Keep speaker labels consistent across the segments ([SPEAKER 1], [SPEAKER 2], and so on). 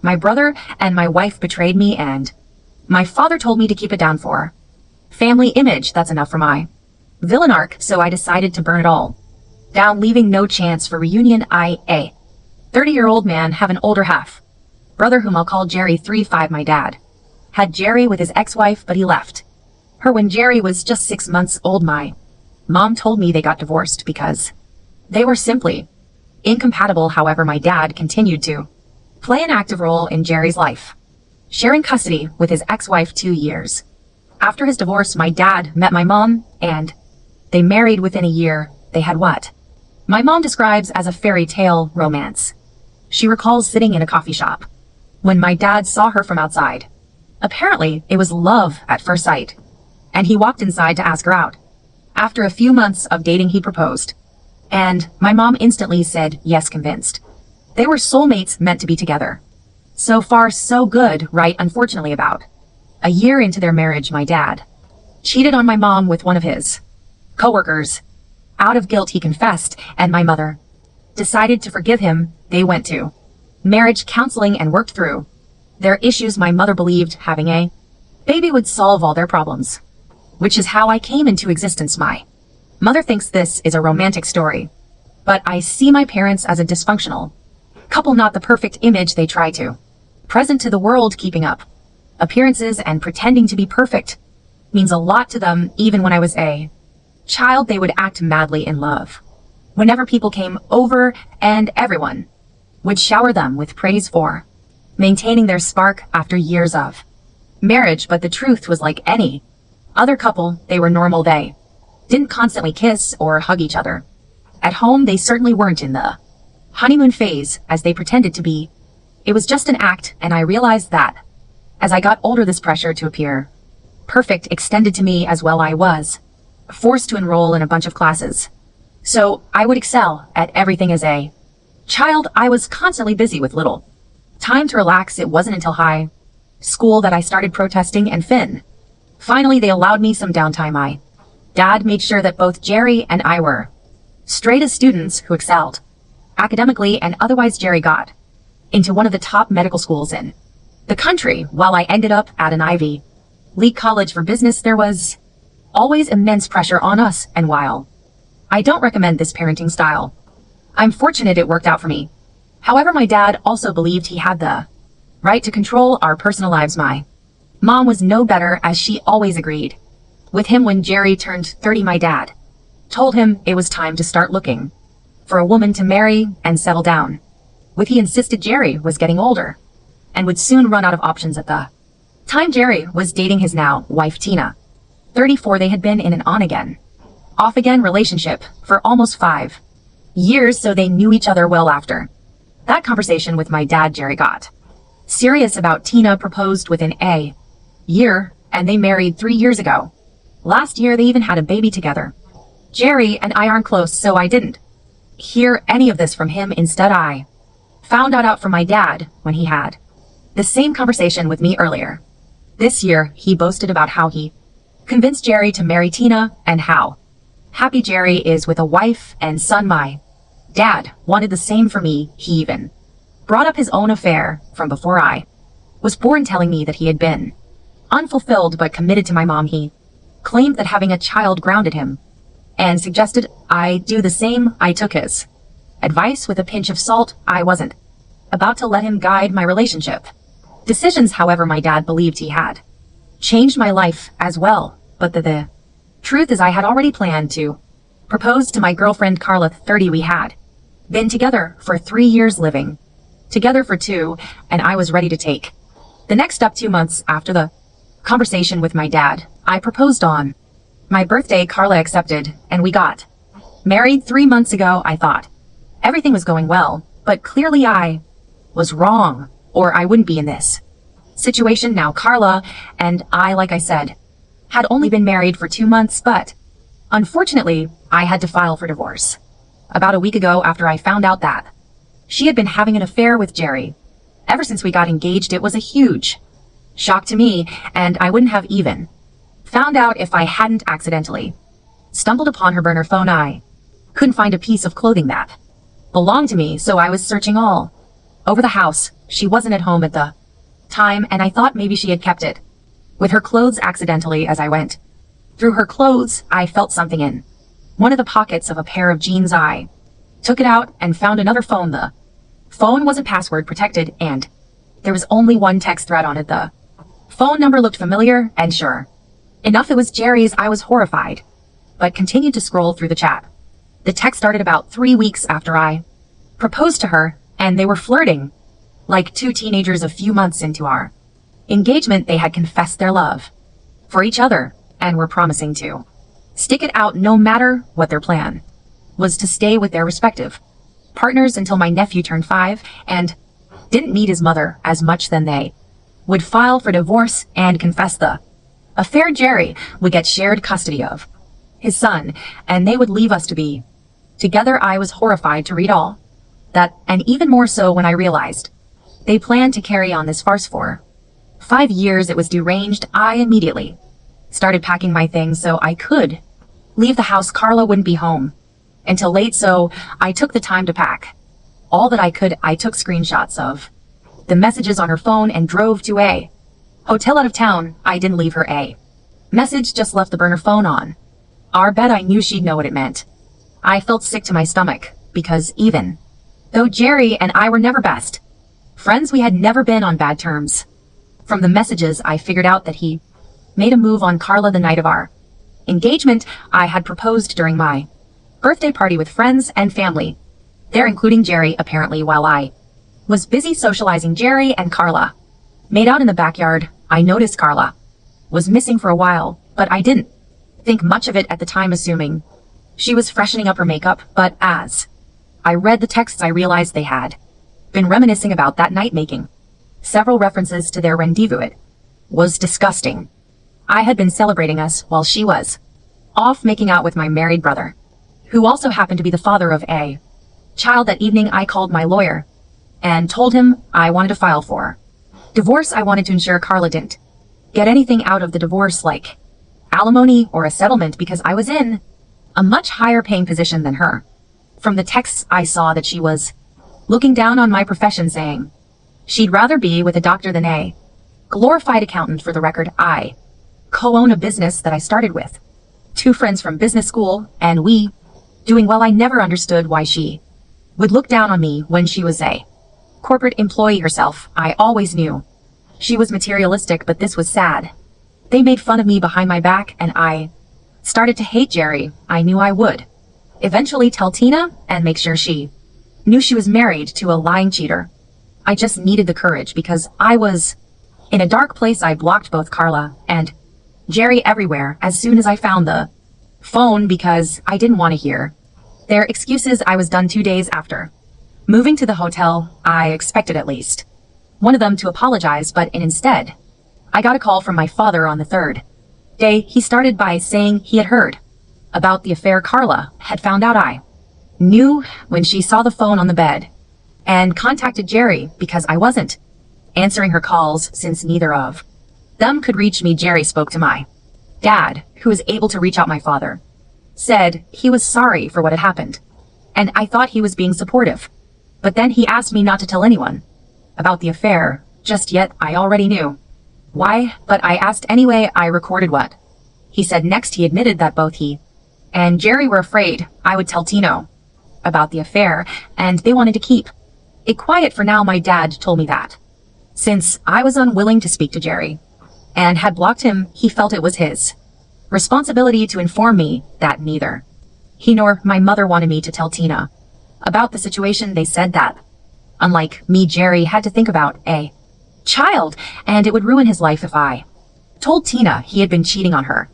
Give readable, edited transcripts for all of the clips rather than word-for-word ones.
[SPEAKER 1] My brother and my wife betrayed me, and my father told me to keep it down for family image. That's enough for my villain arc, so I decided to burn it all down, leaving no chance for reunion. A 30-year-old man have an older half brother whom I'll call Jerry. 3-5. My dad had Jerry with his ex-wife, but he left her when Jerry was just 6 months old. My mom told me they got divorced because they were simply incompatible. However, my dad continued to play an active role in Jerry's life, sharing custody with his ex-wife. 2 years after his divorce, my dad met my mom, and they married. Within a year, they had what my mom describes as a fairy tale romance. She recalls sitting in a coffee shop when my dad saw her from outside. Apparently, it was love at first sight, and he walked inside to ask her out. After a few months of dating, he proposed, and my mom instantly said yes, convinced they were soulmates meant to be together. So far, so good, right? Unfortunately, about a year into their marriage, my dad cheated on my mom with one of his coworkers. Out of guilt, he confessed, and my mother decided to forgive him. They went to marriage counseling and worked through their issues. My mother believed having a baby would solve all their problems, which is how I came into existence. My mother thinks this is a romantic story, but I see my parents as a dysfunctional couple, not the perfect image they try to present to the world. Keeping up appearances and pretending to be perfect means a lot to them. Even when I was a child, they would act madly in love whenever people came over, and everyone would shower them with praise for maintaining their spark after years of marriage. But the truth was, like any other couple, they were normal. They didn't constantly kiss or hug each other at home. They certainly weren't in the honeymoon phase as they pretended to be. It was just an act, and I realized that as I got older, this pressure to appear perfect extended to me as well. I was forced to enroll in a bunch of classes so I would excel at everything. As a child, I was constantly busy with little time to relax. It wasn't until high school that I started protesting, and finally they allowed me some downtime. My dad made sure that both Jerry and I were straight as students who excelled academically and otherwise. Jerry got into one of the top medical schools in the country, while I ended up at an Ivy League college for business. There was always immense pressure on us, and while I don't recommend this parenting style, I'm fortunate it worked out for me. However, my dad also believed he had the right to control our personal lives. My mom was no better, as she always agreed with him. When Jerry turned 30, my dad told him it was time to start looking for a woman to marry and settle down with. He insisted Jerry was getting older and would soon run out of options. At the time, Jerry was dating his now wife, Tina, 34. They had been in an on-again, off-again relationship for almost 5 years, so they knew each other well. After that conversation with my dad, Jerry got serious about Tina, proposed within a year, and they married 3 years ago. Last year, they even had a baby together. Jerry and I aren't close, so I didn't hear any of this from him. Instead, I found out from my dad when he had the same conversation with me earlier this year. He boasted about how he convinced Jerry to marry Tina and how happy Jerry is with a wife and son. My dad wanted the same for me. He even brought up his own affair from before I was born, telling me that he had been unfulfilled but committed to my mom. He claimed that having a child grounded him and suggested I do the same. I took his advice with a pinch of salt. I wasn't about to let him guide my relationship decisions. However, my dad believed he had changed my life as well. But the truth is, I had already planned to propose to my girlfriend, Carla, 30. We had been together for 3 years, living together for 2, and I was ready to take the next step. 2 months after the conversation with my dad, I proposed on my birthday. Carla accepted, and we got married 3 months ago. I thought everything was going well, but clearly I was wrong, or I wouldn't be in this situation now. Carla and I, like I said, had only been married for 2 months, but unfortunately, I had to file for divorce about a week ago after I found out that she had been having an affair with Jerry. Ever since we got engaged, it was a huge shock to me, and I wouldn't have even found out if I hadn't accidentally stumbled upon her burner phone. I couldn't find a piece of clothing that belonged to me, so I was searching all over the house. She wasn't at home at the time, and I thought maybe she had kept it with her clothes accidentally as I went through her clothes. I felt something in one of the pockets of a pair of jeans. I took it out and found another phone. The phone wasn't password protected, and there was only one text thread on it. The phone number looked familiar, and sure enough, it was Jerry's. I was horrified, but continued to scroll through the chat. The text started about 3 weeks after I proposed to her, and they were flirting like two teenagers. A few months into our engagement, they had confessed their love for each other and were promising to stick it out no matter what. Their plan was to stay with their respective partners until my nephew turned 5 and didn't meet his mother as much. Then they would file for divorce and confess the affair. Jerry would get shared custody of his son, and they would leave us to be together. I was horrified to read all that, and even more so when I realized they planned to carry on this farce for 5 years. It was deranged. I immediately started packing my things so I could leave the house. Carla wouldn't be home until late, so I took the time to pack all that I could. I took screenshots of the messages on her phone and drove to a hotel out of town. I didn't leave her a message, just left the burner phone on our bed. I knew she'd know what it meant. I felt sick to my stomach because even though Jerry and I were never best friends, we had never been on bad terms. From the messages, I figured out that he made a move on Carla the night of our engagement. I had proposed during my birthday party with friends and family there, including Jerry, apparently. While I was busy socializing, Jerry and Carla made out in the backyard. I noticed Carla was missing for a while, but I didn't think much of it at the time, assuming she was freshening up her makeup. But as I read the texts, I realized they had been reminiscing about that night, making several references to their rendezvous. It was disgusting. I had been celebrating us while she was off making out with my married brother, who also happened to be the father of a child. That evening, I called my lawyer and told him I wanted to file for divorce. I wanted to ensure Carla didn't get anything out of the divorce, like alimony or a settlement, because I was in a much higher paying position than her. From the texts, I saw that she was looking down on my profession, saying she'd rather be with a doctor than a glorified accountant. For the record, I co-own a business that I started with 2 friends from business school, and we doing well. I never understood why she would look down on me when she was a corporate employee herself. I always knew she was materialistic, but this was sad. They made fun of me behind my back, and I started to hate Jerry. I knew I would eventually tell Tina and make sure she knew she was married to a lying cheater. I just needed the courage because I was in a dark place. I blocked both Carla and Jerry everywhere as soon as I found the phone because I didn't want to hear their excuses. I was done 2 days after moving to the hotel. I expected at least one of them to apologize, but instead, I got a call from my father on the 3rd day. He started by saying he had heard about the affair Carla had found out. I knew when she saw the phone on the bed and contacted Jerry because I wasn't answering her calls since neither of them could reach me. Jerry spoke to my dad, who was able to reach out. My father said he was sorry for what had happened, and I thought he was being supportive. But then he asked me not to tell anyone about the affair just yet. I already knew why, but I asked anyway. I recorded what he said next. He admitted that both he and Jerry were afraid I would tell Tino about the affair, and they wanted to keep it quiet for now. My dad told me that since I was unwilling to speak to Jerry and had blocked him, he felt it was his responsibility to inform me that neither he nor my mother wanted me to tell Tina about the situation. They said that, unlike me, Jerry had to think about a child, and it would ruin his life if I told Tina he had been cheating on her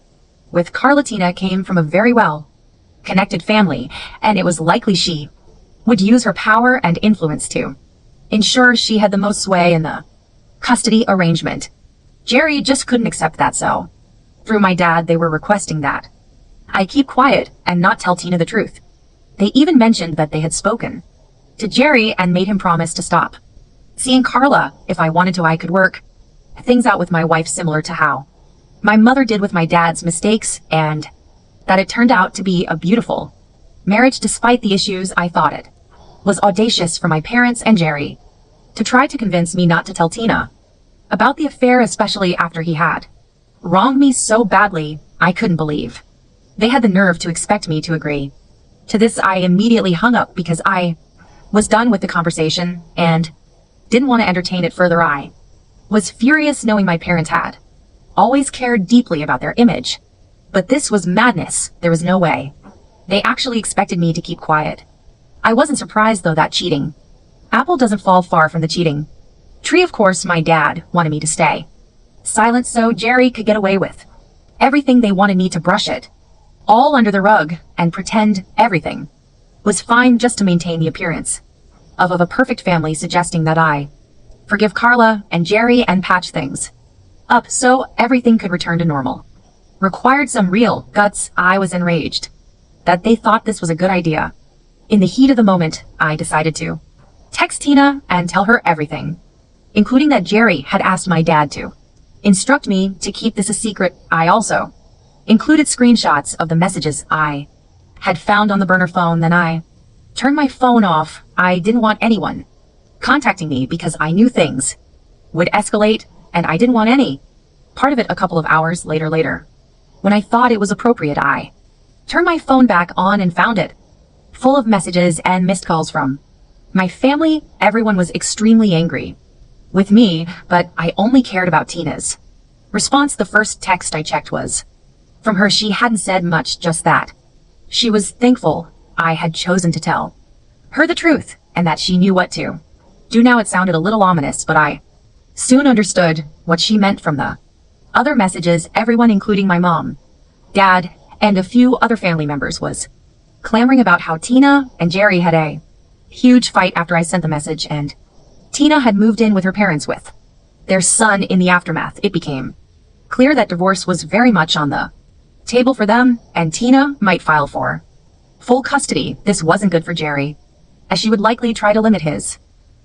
[SPEAKER 1] with Carla. Tina came from a very well-connected family, and it was likely she would use her power and influence to ensure she had the most sway in the custody arrangement. Jerry just couldn't accept that, so through my dad, they were requesting that I keep quiet and not tell Tina the truth. They even mentioned that they had spoken to Jerry and made him promise to stop seeing Carla if I wanted to. I could work things out with my wife, similar to how my mother did with my dad's mistakes, and that it turned out to be a beautiful marriage despite the issues. I thought it was audacious for my parents and Jerry to try to convince me not to tell Tina about the affair, especially after he had wronged me so badly I couldn't believe. They had the nerve to expect me to agree. To this, I immediately hung up because I was done with the conversation and didn't want to entertain it further. I was furious knowing my parents had always cared deeply about their image. But this was madness. There was no way. They actually expected me to keep quiet. I wasn't surprised, though, that cheating apple doesn't fall far from the cheating tree. Of course, my dad wanted me to stay silent so Jerry could get away with everything. They wanted me to brush it all under the rug and pretend everything was fine just to maintain the appearance of a perfect family, suggesting that I forgive Carla and Jerry and patch things up so everything could return to normal. Required some real guts. I was enraged that they thought this was a good idea. In the heat of the moment, I decided to text Tina and tell her everything, including that Jerry had asked my dad to instruct me to keep this a secret. I also included screenshots of the messages I had found on the burner phone. Then I turned my phone off. I didn't want anyone contacting me because I knew things would escalate, and I didn't want any part of it. A couple of hours later, when I thought it was appropriate, I turned my phone back on and found it full of messages and missed calls from my family. Everyone was extremely angry with me, but I only cared about Tina's response. The first text I checked was from her. She hadn't said much, just that she was thankful I had chosen to tell her the truth and that she knew what to do now. It sounded a little ominous, but I soon understood what she meant from the other messages. Everyone, including my mom, dad, and a few other family members, was clamoring about how Tina and Jerry had a huge fight after I sent the message, and Tina had moved in with her parents with their son. In the aftermath, it became clear that divorce was very much on the table for them, and Tina might file for full custody. This wasn't good for Jerry, as she would likely try to limit his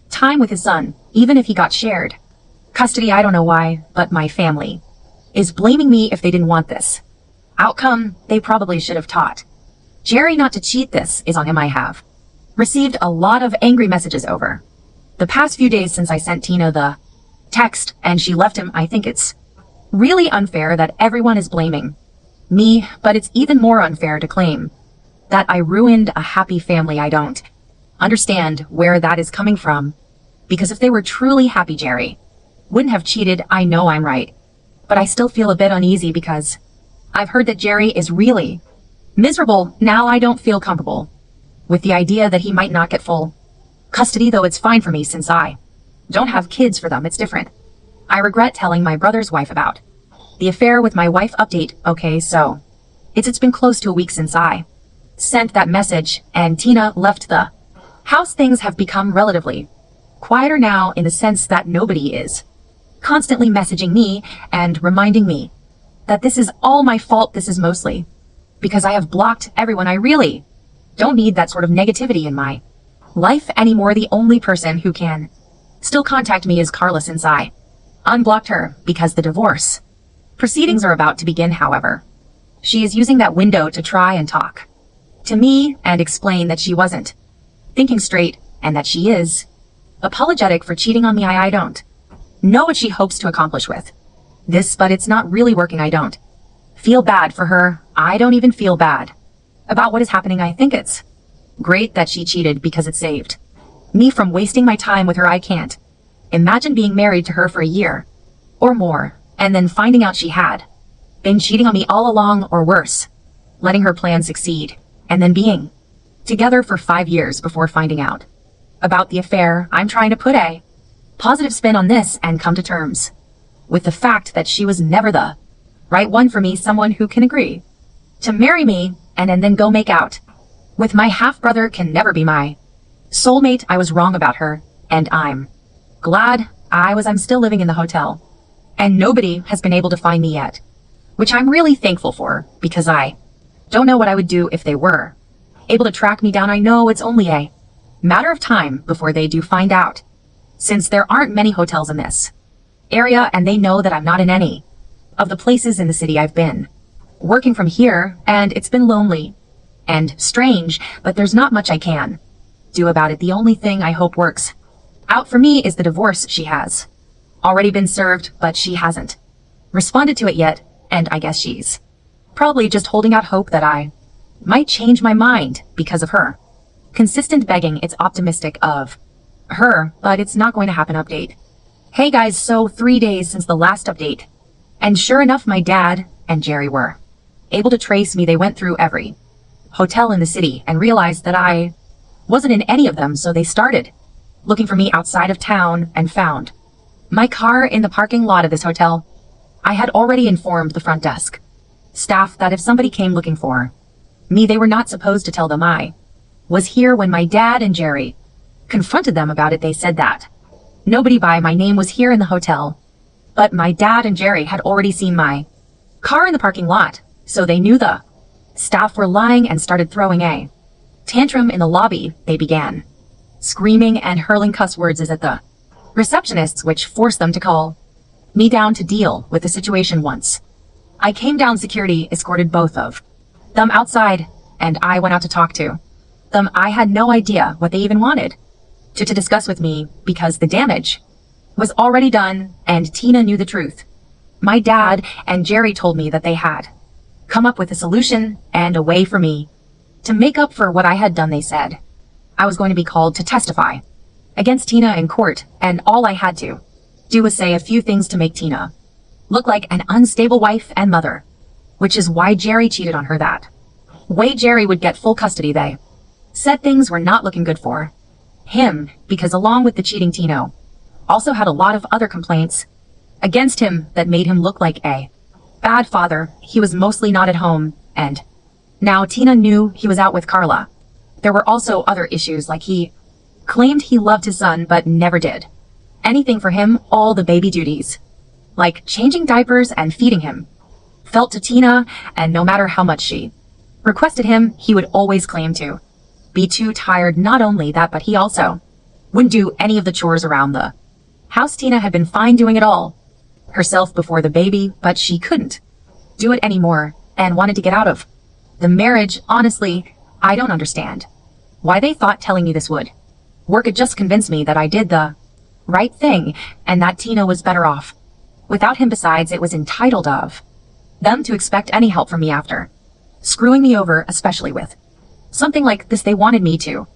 [SPEAKER 1] time with his son, even if he got shared custody. I don't know why, but my family is blaming me if they didn't want this outcome. They probably should have taught Jerry not to cheat. This is on him. I have received a lot of angry messages over the past few days since I sent Tina the text and she left him. I think it's really unfair that everyone is blaming me, but it's even more unfair to claim that I ruined a happy family. I don't understand where that is coming from, because if they were truly happy, Jerry wouldn't have cheated. I know I'm right, but I still feel a bit uneasy because I've heard that Jerry is really miserable now. I don't feel comfortable with the idea that he might not get full custody, though it's fine for me since I don't have kids. For them, it's different. I regret telling my brother's wife about the affair with my wife. Update. Okay, so it's been close to a week since I sent that message and Tina left the house. Things have become relatively quieter now, in the sense that nobody is constantly messaging me and reminding me that this is all my fault. This is mostly because I have blocked everyone. I really don't need that sort of negativity in my life anymore. The only person who can still contact me is Carla, since I unblocked her because the divorce proceedings are about to begin. However, she is using that window to try and talk to me and explain that she wasn't thinking straight and that she is apologetic for cheating on me. I don't know what she hopes to accomplish with this, but it's not really working. I don't feel bad for her. I don't even feel bad about what is happening. I think it's great that she cheated because it saved me from wasting my time with her. I can't imagine being married to her for a year or more and then finding out she had been cheating on me all along, or worse, letting her plan succeed and then being together for 5 years before finding out about the affair. I'm trying to put a positive spin on this and come to terms with the fact that she was never the right one for me, someone who can agree to marry me and then go make out with my half-brother can never be my soulmate. I was wrong about her, and I'm glad I'm still living in the hotel, and nobody has been able to find me yet, which I'm really thankful for, because I don't know what I would do if they were able to track me down. I know it's only a matter of time before they do find out, since there aren't many hotels in this area, and they know that I'm not in any of the places in the city. I've been working from here, and it's been lonely and strange, but there's not much I can do about it. The only thing I hope works Out for me is the divorce she has. Already been served, but she hasn't responded to it yet, and I guess she's probably just holding out hope that I might change my mind because of her. Consistent begging, it's optimistic of her, but it's not going to happen. Update. Hey guys, so 3 days since the last update. And sure enough, my dad and Jerry were able to trace me. They went through every hotel in the city and realized that I wasn't in any of them, so they started looking for me outside of town and found my car in the parking lot of this hotel. I had already informed the front desk staff that if somebody came looking for me, they were not supposed to tell them I was here. When my dad and Jerry confronted them about it, they said that nobody by my name was here in the hotel, but my dad and Jerry had already seen my car in the parking lot, so they knew the staff were lying and started throwing a tantrum in the lobby. They began screaming and hurling cuss words at the receptionists, which forced them to call me down to deal with the situation. Once I came down, security escorted both of them outside, and I went out to talk to them. I had no idea what they even wanted to discuss with me because the damage was already done, and Tina knew the truth. My dad and Jerry told me that they had come up with a solution and a way for me to make up for what I had done. They said I was going to be called to testify against Tina in court, and all I had to do was say a few things to make Tina look like an unstable wife and mother, which is why Jerry cheated on her. That way Jerry would get full custody. They said things were not looking good for him because along with the cheating, Tina also had a lot of other complaints against him that made him look like a bad father. He was mostly not at home, and now Tina knew he was out with Carla. There were also other issues, like he claimed he loved his son but never did anything for him. All the baby duties, like changing diapers and feeding him, felt to Tina, and no matter how much she requested him, he would always claim to be too tired. Not only that, but he also wouldn't do any of the chores around the house. Tina had been fine doing it all herself before the baby, but she couldn't do it anymore and wanted to get out of the marriage. Honestly, I don't understand why they thought telling me this would work. It just convinced me that I did the right thing and that Tina was better off without him. Besides, it was entitled of them to expect any help from me after screwing me over, especially with something like this. They wanted me to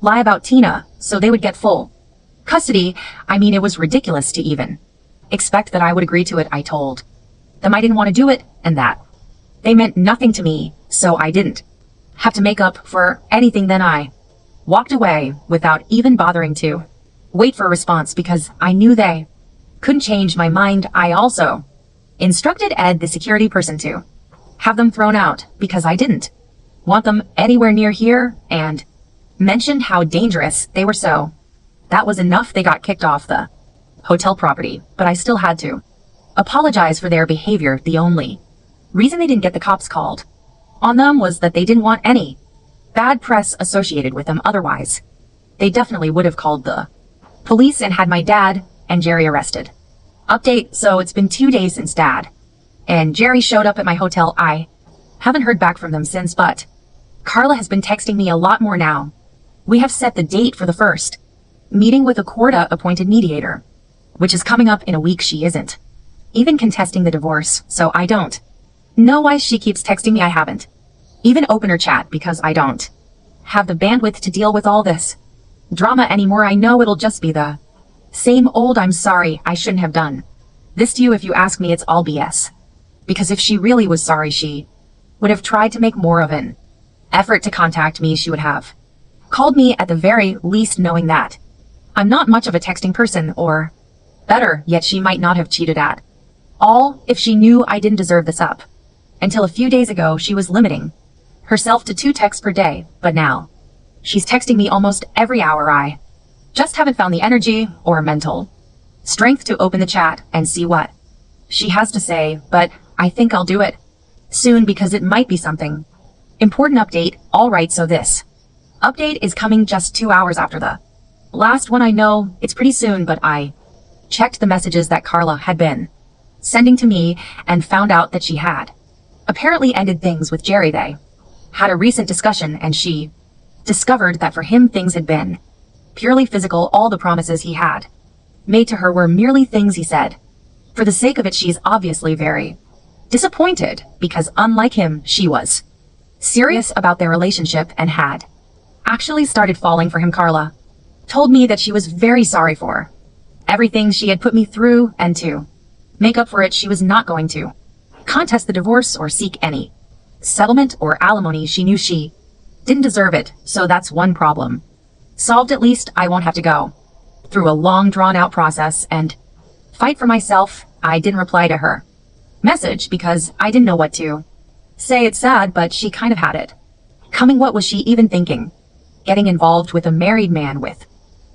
[SPEAKER 1] lie about Tina so they would get full custody. I mean, it was ridiculous to even expect that I would agree to it. I told them I didn't want to do it and that they meant nothing to me, so I didn't have to make up for anything. Then I walked away without even bothering to wait for a response because I knew they couldn't change my mind. I also instructed Ed, the security person, to have them thrown out because I didn't want them anywhere near here, and mentioned how dangerous they were. So that was enough. They got kicked off the hotel property, but I still had to apologize for their behavior. The only reason they didn't get the cops called on them was that they didn't want any bad press associated with them. Otherwise, they definitely would have called the police and had my dad and Jerry arrested. Update. So it's been 2 days since Dad and Jerry showed up at my hotel. I haven't heard back from them since, but Carla has been texting me a lot more now. We have set the date for the first meeting with a court-appointed mediator, which is coming up in a week. She isn't even contesting the divorce, so I don't know why she keeps texting me. I haven't even opened her chat because I don't have the bandwidth to deal with all this drama anymore. I know it'll just be the same old. I'm sorry, I shouldn't have done this to you. If you ask me, it's all BS. Because if she really was sorry, she would have tried to make more of an effort to contact me. She would have called me at the very least, knowing that I'm not much of a texting person, or better yet, she might not have cheated at all if she knew I didn't deserve this. Up until a few days ago, she was limiting herself to 2 texts per day, but now she's texting me almost every hour. I just haven't found the energy or mental strength to open the chat and see what she has to say, but I think I'll do it soon because it might be something important. Update. Alright, so this update is coming just 2 hours after the last one. I know it's pretty soon, but I checked the messages that Carla had been sending to me and found out that she had apparently ended things with Jerry. They had a recent discussion and she discovered that for him things had been purely physical. All the promises he had made to her were merely things he said. For the sake of it, she's obviously very disappointed because, unlike him, she was serious about their relationship and had actually started falling for him. Carla told me that she was very sorry for everything she had put me through, and to make up for it, she was not going to contest the divorce or seek any settlement or alimony. She knew she didn't deserve it, so that's one problem solved. At least I won't have to go through a long, drawn-out process and fight for myself. I didn't reply to her message because I didn't know what to say. It's sad, but she kind of had it coming. What was she even thinking? Getting involved with a married man with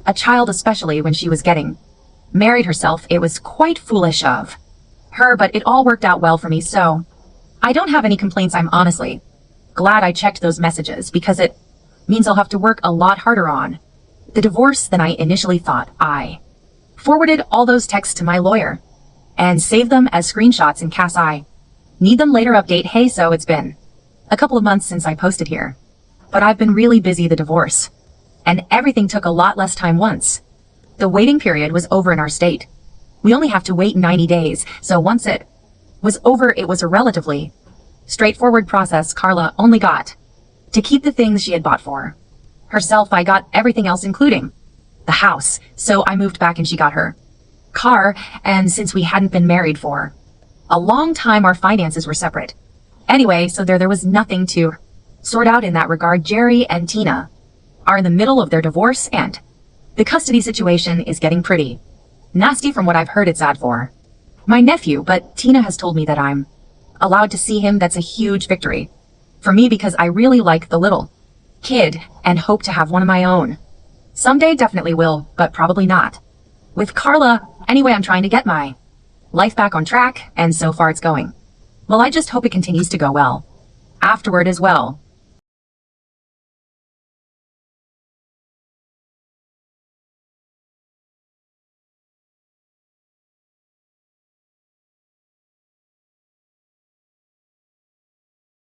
[SPEAKER 1] a child, especially when she was getting married herself. It was quite foolish of her, but it all worked out well for me, so I don't have any complaints. I'm honestly glad I checked those messages because it means I'll have to work a lot harder on the divorce than I initially thought. I forwarded all those texts to my lawyer and saved them as screenshots in case I need them later. Update: hey, so it's been a couple of months since I posted here, but I've been really busy. The divorce and everything took a lot less time once the waiting period was over in our state. We only have to wait 90 days, so once it was over, it was a relatively straightforward process. Carla only got to keep the things she had bought for herself. I got everything else, including the house, so I moved back and she got her car, and since we hadn't been married for a long time, our finances were separate anyway, so there was nothing to sort out in that regard. Jerry and Tina are in the middle of their divorce, and the custody situation is getting pretty nasty from what I've heard. It's sad for my nephew, but Tina has told me that I'm allowed to see him. That's a huge victory for me because I really like the little kid and hope to have one of my own someday. Definitely will, but probably not with Carla. Anyway, I'm trying to get my life back on track, and so far it's going well. I just hope it continues to go well afterward as well.